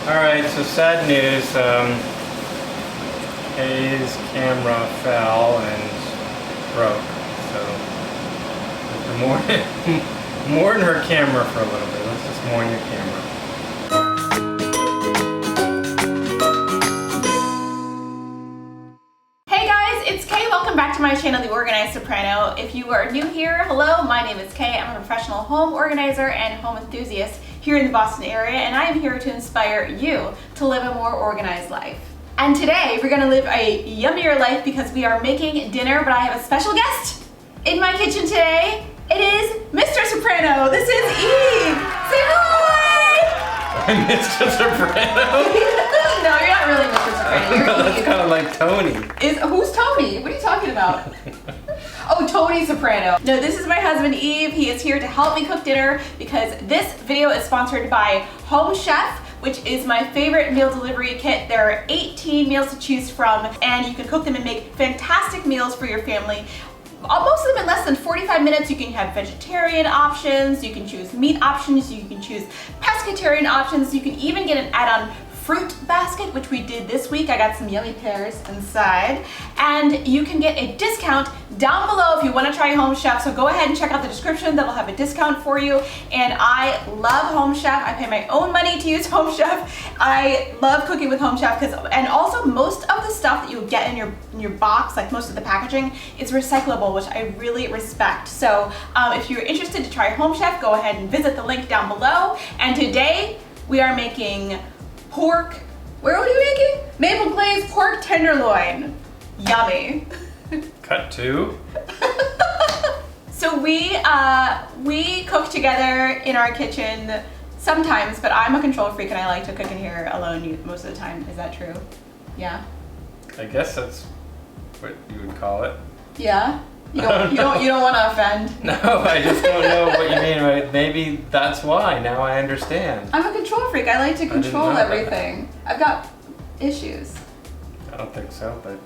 Alright, so sad news. Kay's camera fell and broke. So, mourn her camera for a little bit. Let's just mourn your camera. Hey guys, it's Kay. Welcome back to my channel, The Organized Soprano. If you are new here, hello, my name is Kay. I'm a professional home organizer and home enthusiast here in the Boston area, and I am here to inspire you to live a more organized life. And today we're gonna live a yummier life because we are making dinner, but I have a special guest in my kitchen today. It is Mr. Soprano. This is Eve. Say hi! I'm Mr. Soprano? No, you're not really Mr. Soprano. That's kind of like Tony. Who's Tony? What are you talking about? Oh, Tony Soprano. No, this is my husband, Eve. He is here to help me cook dinner because this video is sponsored by Home Chef, which is my favorite meal delivery kit. There are 18 meals to choose from, and you can cook them and make fantastic meals for your family. Most of them in less than 45 minutes. You can have vegetarian options, you can choose meat options, you can choose pescatarian options, you can even get an add-on fruit basket, which we did this week. I got some yummy pears inside. And you can get a discount down below if you want to try Home Chef. So go ahead and check out the description. That'll have a discount for you. And I love Home Chef. I pay my own money to use Home Chef. I love cooking with Home Chef and also most of the stuff that you get in your box, like most of the packaging, is recyclable, which I really respect. So if you're interested to try Home Chef, go ahead and visit the link down below. And today we are making pork, what are we making? Maple glazed pork tenderloin. Yummy. Cut two. So we cook together in our kitchen sometimes, but I'm a control freak and I like to cook in here alone most of the time. Is that true? Yeah? I guess that's what you would call it. Yeah? You don't want to offend? No, I just don't know what you mean. Right? Maybe that's why. Now I understand. I'm a control freak. I like to control everything. I've got issues. I don't think so, but...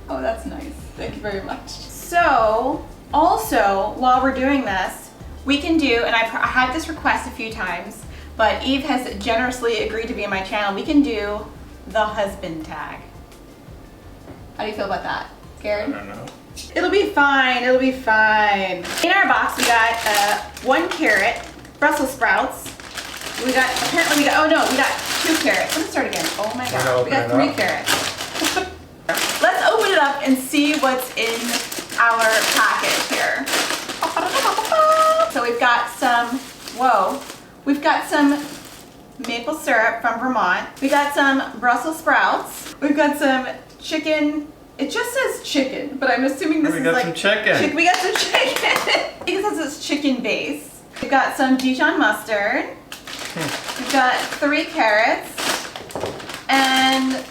Oh, that's nice. Thank you very much. So, also, while we're doing this, we can do, and I've had this request a few times, but Eve has generously agreed to be on my channel, we can do the husband tag. How do you feel about that? Scared? I don't know. It'll be fine, it'll be fine. In our box, we got 1 carrot, Brussels sprouts. We got 2 carrots. Let me start again. Oh my god, we got 3 carrots. Let's open it up and see what's in our package here. So we've got we've got some maple syrup from Vermont. We got some Brussels sprouts. We've got some chicken. It just says chicken, but I'm assuming this is like... We got some chicken. We got some chicken. It says it's chicken base. We've got some Dijon mustard. We've got 3 carrots. And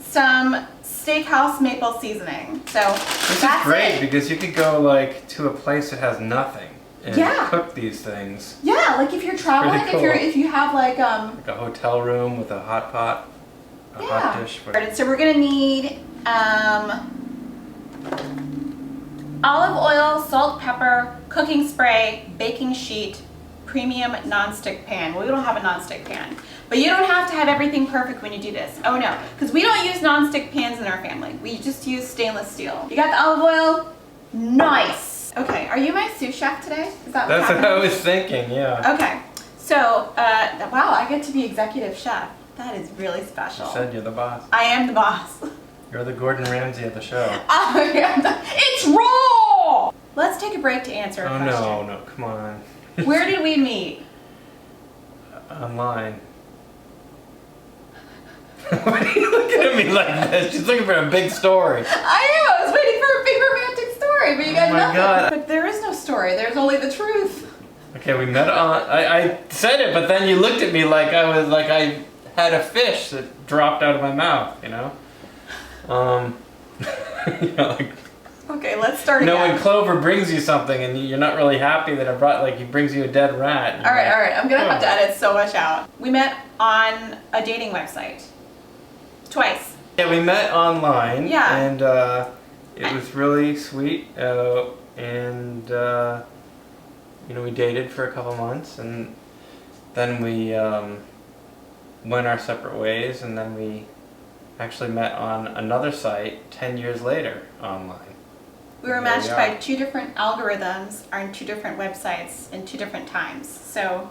some steakhouse maple seasoning. So this is great because you could go like to a place that has nothing and cook these things. Yeah, like if you're traveling, cool. if you have like a hotel room with a hot pot, hot dish. So we're gonna need olive oil, salt, pepper, cooking spray, baking sheet, premium nonstick pan. Well, we don't have a nonstick pan, but you don't have to have everything perfect when you do this. Oh no, because we don't use nonstick pans in our family. We just use stainless steel. You got the olive oil? Nice. Okay, are you my sous chef today? Is that That's what I was thinking, yeah. Okay, so, wow, I get to be executive chef. That is really special. You said you're the boss. I am the boss. You're the Gordon Ramsay of the show. It's raw! Let's take a break to answer a question. Oh no, come on. Where did we meet? Online. Why are you looking at me like this? She's looking for a big story. I was waiting for a big romantic story, but you got nothing. God. But there is no story, there's only the truth. Okay, we met on, I said it, but then you looked at me like I had a fish that dropped out of my mouth, you know? You know, like... Okay, let's start again. No, when Clover brings you something and you're not really happy that it brought, like, he brings you a dead rat. All right, I'm gonna have to edit so much out. We met on a dating website. Twice. Yeah, we met online. Yeah. And it was really sweet. And you know, we dated for a couple months, and then we went our separate ways, and then we actually met on another site 10 years later online. We were matched by 2 different algorithms on 2 different websites in 2 different times. So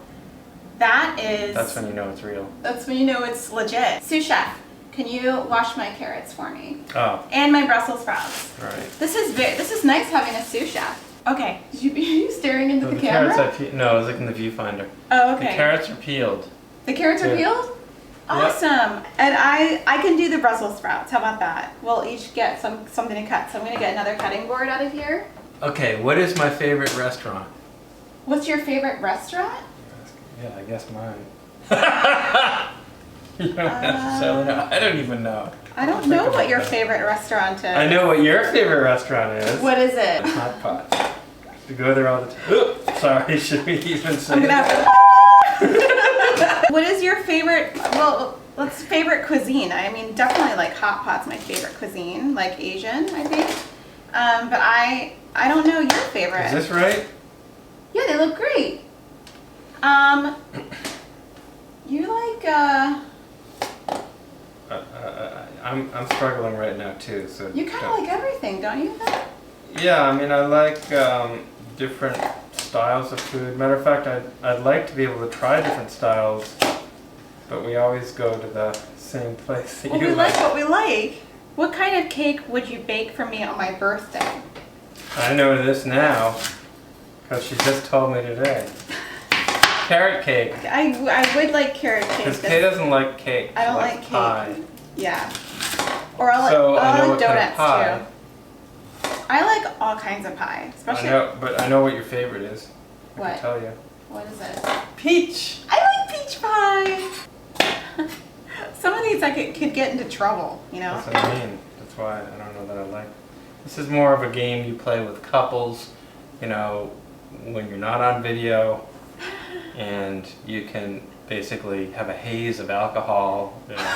that is... That's when you know it's real. That's when you know it's legit. Sous chef, can you wash my carrots for me? Oh. And my Brussels sprouts. All right. This is nice having a sous chef. Okay, are you staring into the camera? Carrots no, I was looking in the viewfinder. Oh, okay. The carrots are peeled. The carrots are peeled? Awesome. And I can do the Brussels sprouts. How about that? We'll each get something to cut. So I'm gonna get another cutting board out of here. Okay, what is my favorite restaurant? What's your favorite restaurant? Yeah, I guess mine. You don't necessarily know. I don't even know. I don't know what your favorite restaurant is. I know what your favorite restaurant is. What is it? Hot Pot. We go there all the time. Oops, sorry, should we even say I'm gonna that? have to... What is your favorite, well, let's favorite cuisine? I mean, definitely like hot pot's my favorite cuisine, like Asian, I think. But I don't know your favorite. Is this right? Yeah, they look great. You like, I'm struggling right now too, so. you kind of like everything, don't you? Yeah, I mean, I like different styles of food. Matter of fact, I'd like to be able to try different styles, but we always go to the same place that Well, you we like what we like. What kind of cake would you bake for me on my birthday? I know this now, because she just told me today. Carrot cake. I would like carrot cake. Because Kay doesn't like cake. I don't she likes like cake. pie. Yeah. Or I like, So I know what kind donuts of pie. too. I like all kinds of pie, especially. I know, but I know what your favorite is. I What? can tell you. What is it? Peach. I like peach pie. Some of these I could get into trouble, you know. That's what I mean. That's why I don't know that I like. This is more of a game you play with couples, you know, when you're not on video, and you can basically have a haze of alcohol. You know,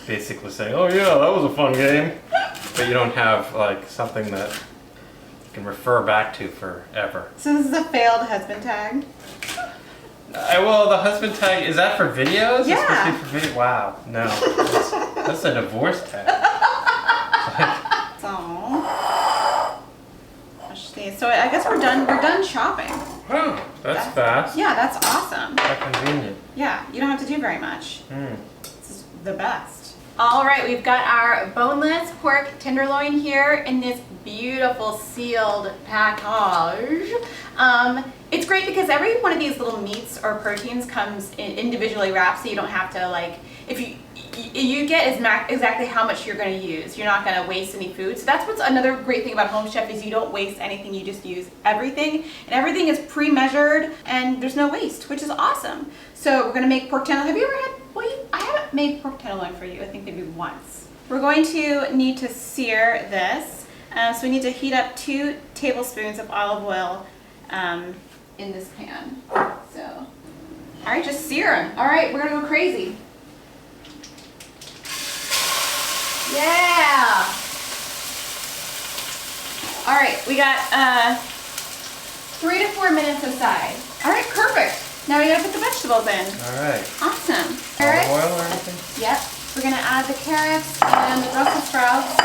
basically say, "Oh yeah, that was a fun game," but you don't have like something that you can refer back to forever. So this is a failed husband tag. Well, the husband tag, is that for videos? Yeah. It's supposed to be for video? Wow, no. That's a divorce tag. So I guess we're done shopping. Oh, that's fast. Yeah, that's awesome. How convenient. Yeah, you don't have to do very much. Mm. This is the best. All right, we've got our boneless pork tenderloin here in this beautiful sealed package. It's great because every one of these little meats or proteins comes individually wrapped, so you don't have to like, if you get exactly how much you're going to use. You're not going to waste any food. So that's what's another great thing about Home Chef is you don't waste anything. You just use everything, and everything is pre-measured, and there's no waste, which is awesome. So we're going to make pork tenderloin. Have you ever had? Well, I haven't made pork tenderloin for you. I think maybe once. We're going to need to sear this. So we need to heat up 2 tablespoons of olive oil in this pan. So, all right, just sear them. All right, we're gonna go crazy. Yeah. All right, we got 3 to 4 minutes aside. All right, perfect. Now we gotta put the vegetables in. All right. Awesome. Olive oil or anything? Yep. We're gonna add the carrots and the Brussels sprouts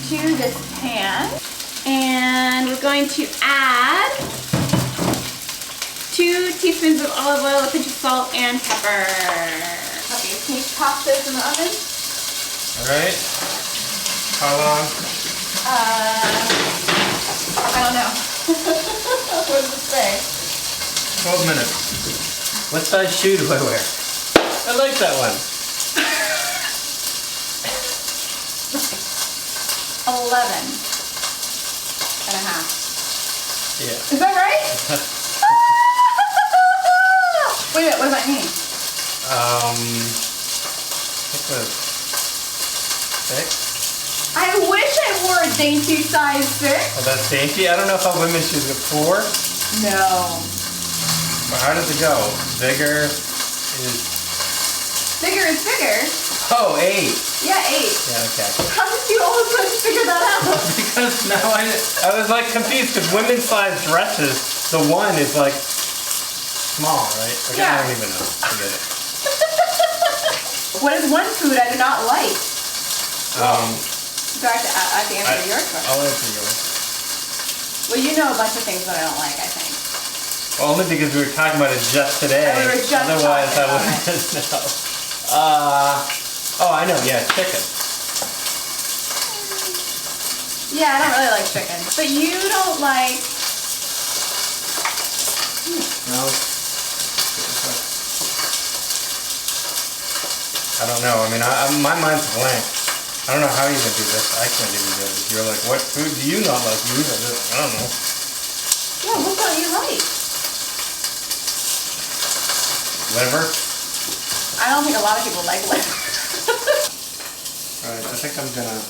to this pan. And we're going to add 2 teaspoons of olive oil, a pinch of salt, and pepper. Okay, can you pop this in the oven? All right. How long? I don't know. What does it say? 12 minutes. What size shoe do I wear? I like that one. 11.5. Yeah. Is that right? Wait a minute, what does that mean? I think it was 6. I wish I wore a dainty size 6. Oh, that's dainty? I don't know how women's shoes are 4. No. But how does it go? Bigger is... Bigger is bigger. Oh, 8. Yeah, 8. Yeah, okay. How did you all of a sudden figure that out? Because now I was like confused because women's size dresses, the 1 is like small, right? Like, Yeah. I don't even know. Forget it. What is one food I do not like? So I have to answer your question. I'll answer yours. Well, you know a bunch of things that I don't like, I think. Well, only because we were talking about it just today. We were just Otherwise, I talking wouldn't know. Oh, I know. Yeah, chicken. Yeah, I don't really like chicken. But you don't like... No. I don't know. I mean, my mind's blank. I don't know how you can do this. I can't even do it. You're like, what food do you not like? You I don't know. Yeah, what don't you like? Liver? I don't think a lot of people like liver. Alright, I think I'm gonna...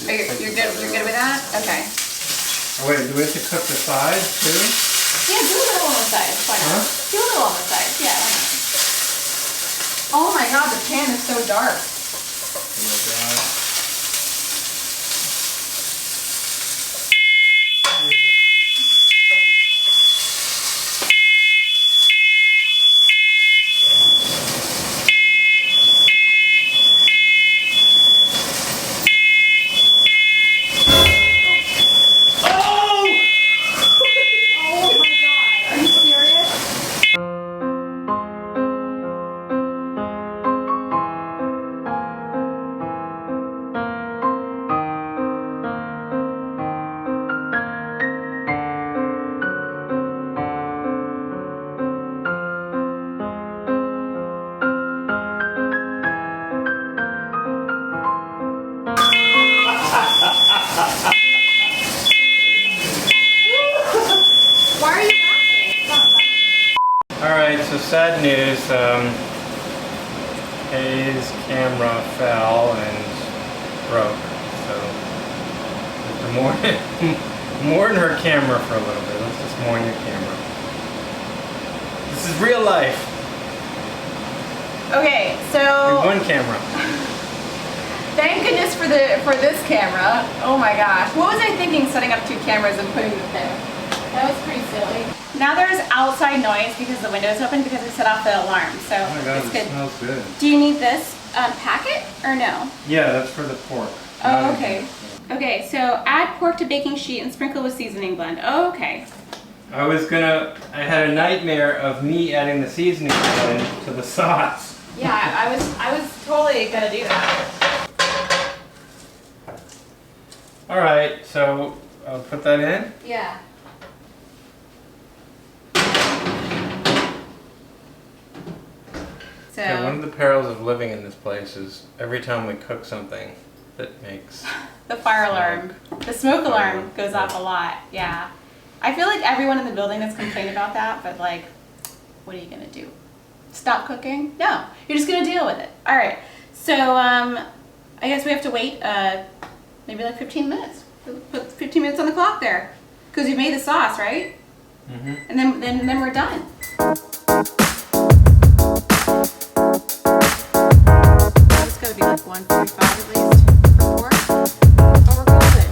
You're good with that? Okay. Oh, wait, do we have to cook the sides too? Yeah, do a little on the side. Why not? Huh? Do a little on the side. Yeah, why not? Oh my god, the pan is so dark. Oh my god. Why are you laughing? Alright, so sad news. Hayes' camera fell and broke. So we have to mourn her camera for a little bit. Let's just mourn your camera. This is real life. Okay, We so have one camera. thank goodness for this camera. Oh my gosh. What was I thinking setting up two cameras and putting them there? That was pretty silly. Now there's outside noise because the window is open because we set off the alarm. So Oh my god, it's it good. smells good. Do you need this packet or no? Yeah, that's for the pork. Oh, okay. Okay, so add pork to baking sheet and sprinkle with seasoning blend. Oh, okay. I had a nightmare of me adding the seasoning blend to the sauce. Yeah, I was totally gonna do that. Alright, so I'll put that in. Yeah. So Okay, one of the perils of living in this place is every time we cook something that makes... the fire alarm, the smoke alarm goes off a lot. Yeah. I feel like everyone in the building has complained about that, but like, what are you gonna do? Stop cooking? No, you're just gonna deal with it. All right. So I guess we have to wait maybe like 15 minutes. Put 15 minutes on the clock there, because you made the sauce, right? Mm-hmm. And then we're done. It's gotta be like 1:45 at least for pork. Oh, we're golden.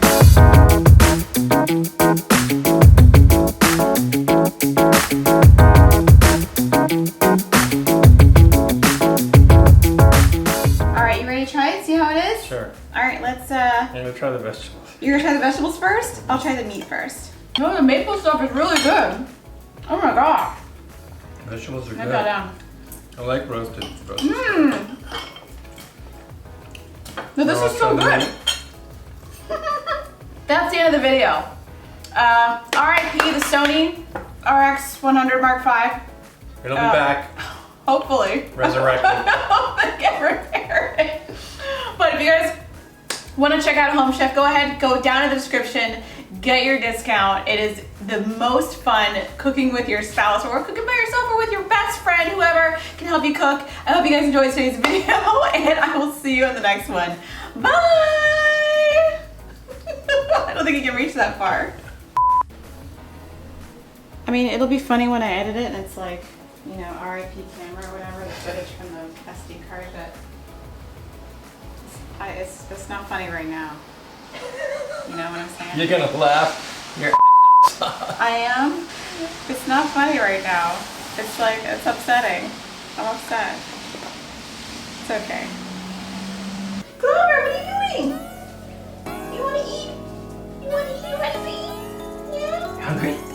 All right, you ready to try it? See how it is? Sure. All right, let's. I'm gonna try the vegetables. You're gonna try the vegetables first? I'll try the meat first. Oh, the maple stuff is really good. Oh my gosh. Vegetables are I good. got down. I like roasted. Mmm. No, this is so good. That's the end of the video. RIP the Sony RX 100 Mark V. It'll be back. Hopefully. Resurrected. Hope they get repaired. But if you guys want to check out Home Chef, go ahead, go down in the description, get your discount. It is the most fun cooking with your spouse or cooking by yourself or with your best friend, whoever can help you cook. I hope you guys enjoyed today's video and I will see you in the next one. Bye! I don't think you can reach that far. I mean, it'll be funny when I edit it and it's like, you know, RIP camera or whatever, the footage from the SD card, but it's not funny right now. You know what I'm saying? You're gonna laugh your off. I am. It's not funny right now. It's like, it's upsetting. I'm upset. It's okay. Clover, what are you doing? You want to eat? You want to eat? You ready to eat? Yeah? Hungry?